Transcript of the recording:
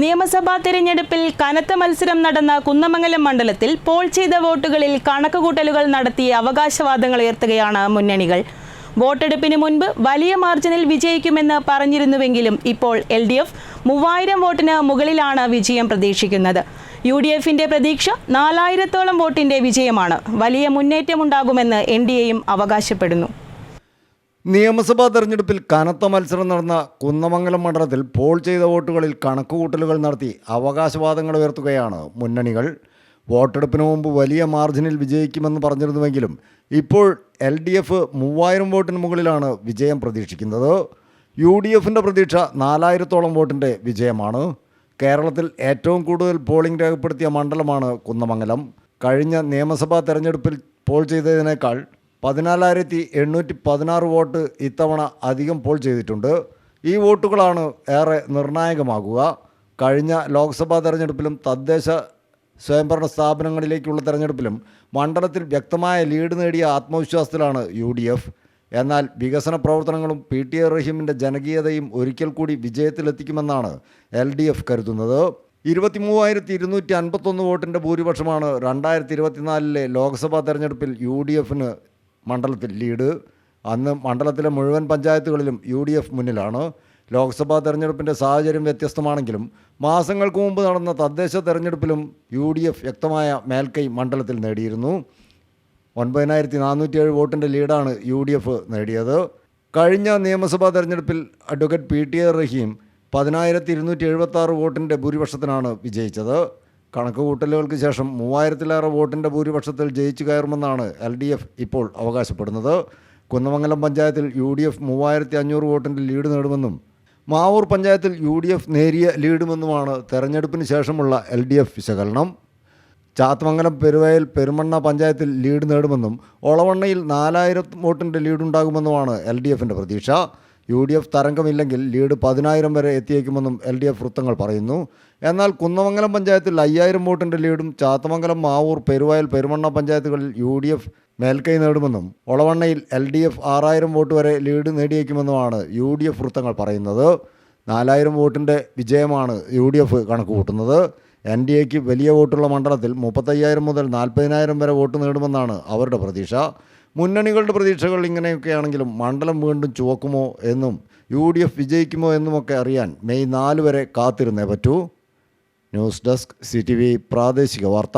നിയമസഭാ തെരഞ്ഞെടുപ്പിൽ കനത്ത മത്സരം നടന്ന കുന്നമംഗലം മണ്ഡലത്തിൽ പോൾ ചെയ്ത വോട്ടുകളിൽ കണക്കുകൂട്ടലുകൾ നടത്തി അവകാശവാദങ്ങൾ ഉയർത്തുകയാണ് മുന്നണികൾ. വോട്ടെടുപ്പിന് മുൻപ് വലിയ മാർജിനിൽ വിജയിക്കുമെന്ന് പറഞ്ഞിരുന്നുവെങ്കിലും ഇപ്പോൾ LDF 3000 വോട്ടിന് മുകളിലാണ് വിജയം പ്രതീക്ഷിക്കുന്നത്. UDFിന്റെ പ്രതീക്ഷ 4000-ഓളം വോട്ടിന്റെ വിജയമാണ്. വലിയ മുന്നേറ്റമുണ്ടാകുമെന്ന് NDAയും അവകാശപ്പെടുന്നു. നിയമസഭാ തെരഞ്ഞെടുപ്പിൽ കനത്ത മത്സരം നടന്ന കുന്നമംഗലം മണ്ഡലത്തിൽ പോൾ ചെയ്ത വോട്ടുകളിൽ കണക്കുകൂട്ടലുകൾ നടത്തി അവകാശവാദങ്ങൾ ഉയർത്തുകയാണ് മുന്നണികൾ. വോട്ടെടുപ്പിന് മുമ്പ് വലിയ മാർജിനിൽ വിജയിക്കുമെന്ന് പറഞ്ഞിരുന്നുവെങ്കിലും ഇപ്പോൾ LDF 3000 വോട്ടിന് മുകളിലാണ് വിജയം പ്രതീക്ഷിക്കുന്നത്. UDFിൻ്റെ പ്രതീക്ഷ 4000-ഓളം വോട്ടിൻ്റെ വിജയമാണ്. കേരളത്തിൽ ഏറ്റവും കൂടുതൽ പോളിംഗ് രേഖപ്പെടുത്തിയ മണ്ഡലമാണ് കുന്നമംഗലം. കഴിഞ്ഞ നിയമസഭാ തെരഞ്ഞെടുപ്പിൽ പോൾ ചെയ്തതിനേക്കാൾ 14,816 വോട്ട് ഇത്തവണ അധികം പോൾ ചെയ്തിട്ടുണ്ട്. ഈ വോട്ടുകളാണ് ഏറെ നിർണായകമാകുക. കഴിഞ്ഞ ലോക്സഭാ തെരഞ്ഞെടുപ്പിലും തദ്ദേശ സ്വയംഭരണ സ്ഥാപനങ്ങളിലേക്കുള്ള തെരഞ്ഞെടുപ്പിലും മണ്ഡലത്തിൽ വ്യക്തമായ ലീഡ് നേടിയ ആത്മവിശ്വാസത്തിലാണ് UDF. എന്നാൽ വികസന പ്രവർത്തനങ്ങളും PTA റഹീമിൻ്റെ ജനകീയതയും ഒരിക്കൽ കൂടി വിജയത്തിലെത്തിക്കുമെന്നാണ് LDF കരുതുന്നത്. 23,251 വോട്ടിൻ്റെ ഭൂരിപക്ഷമാണ് 2024 ലോക്സഭാ തെരഞ്ഞെടുപ്പിൽ UDFന് മണ്ഡലത്തിൽ ലീഡ്. അന്ന് മണ്ഡലത്തിലെ മുഴുവൻ പഞ്ചായത്തുകളിലും UDF മുന്നിലാണ്. ലോക്സഭാ തെരഞ്ഞെടുപ്പിൻ്റെ സാഹചര്യം വ്യത്യസ്തമാണെങ്കിലും മാസങ്ങൾക്ക് മുമ്പ് നടന്ന തദ്ദേശ തെരഞ്ഞെടുപ്പിലും UDF വ്യക്തമായ മേൽക്കൈ മണ്ഡലത്തിൽ നേടിയിരുന്നു. 9,407 വോട്ടിൻ്റെ ലീഡാണ് UDF നേടിയത്. കഴിഞ്ഞ നിയമസഭാ തെരഞ്ഞെടുപ്പിൽ അഡ്വക്കേറ്റ് PTA റഹീം 10,276 വോട്ടിൻ്റെ ഭൂരിപക്ഷത്തിനാണ് വിജയിച്ചത്. കണക്കുകൂട്ടലുകൾക്ക് ശേഷം 3000-ലേറെ വോട്ടിൻ്റെ ഭൂരിപക്ഷത്തിൽ ജയിച്ചു കയറുമെന്നാണ് LDF ഇപ്പോൾ അവകാശപ്പെടുന്നത്. കുന്നമംഗലം പഞ്ചായത്തിൽ UDF 3500 വോട്ടിൻ്റെ ലീഡ് നേടുമെന്നും മാവൂർ പഞ്ചായത്തിൽ UDF നേരിയ ലീഡുമെന്നുമാണ് തെരഞ്ഞെടുപ്പിന് ശേഷമുള്ള LDF വിശകലനം. ചാത്തമംഗലം പെരുവയൽ പെരുമണ്ണ പഞ്ചായത്തിൽ ലീഡ് നേടുമെന്നും ഒളവണ്ണയിൽ 4000 വോട്ടിൻ്റെ ലീഡുണ്ടാകുമെന്നുമാണ് LDFിൻ്റെ പ്രതീക്ഷ. UDF തരംഗമില്ലെങ്കിൽ ലീഡ് 10,000 വരെ എത്തിയേക്കുമെന്നും LDF വൃത്തങ്ങൾ പറയുന്നു. എന്നാൽ കുന്നമംഗലം പഞ്ചായത്തിൽ 5000 വോട്ടിൻ്റെ ലീഡും ചാത്തമംഗലം മാവൂർ പെരുവയൽ പെരുമണ്ണ പഞ്ചായത്തുകളിൽ UDF മേൽക്കൈ നേടുമെന്നും ഒളവണ്ണയിൽ LDF 6000 വോട്ട് വരെ ലീഡ് നേടിയേക്കുമെന്നുമാണ് UDF വൃത്തങ്ങൾ പറയുന്നത്. 4000 വോട്ടിൻ്റെ വിജയമാണ് UDF കണക്കുകൂട്ടുന്നത്. NDAക്ക് വലിയ വോട്ടുള്ള മണ്ഡലത്തിൽ 35,000 മുതൽ 40,000 വരെ വോട്ട് നേടുമെന്നാണ് അവരുടെ പ്രതീക്ഷ. മുന്നണികളുടെ പ്രതീക്ഷകൾ ഇങ്ങനെയൊക്കെയാണെങ്കിലും മണ്ഡലം വീണ്ടും ചുവക്കുമോ എന്നും UDF വിജയിക്കുമോ എന്നുമൊക്കെ അറിയാൻ മെയ് 4 വരെ കാത്തിരുന്നേ പറ്റൂ. ന്യൂസ് ഡെസ്ക് CTV പ്രാദേശിക വാർത്ത.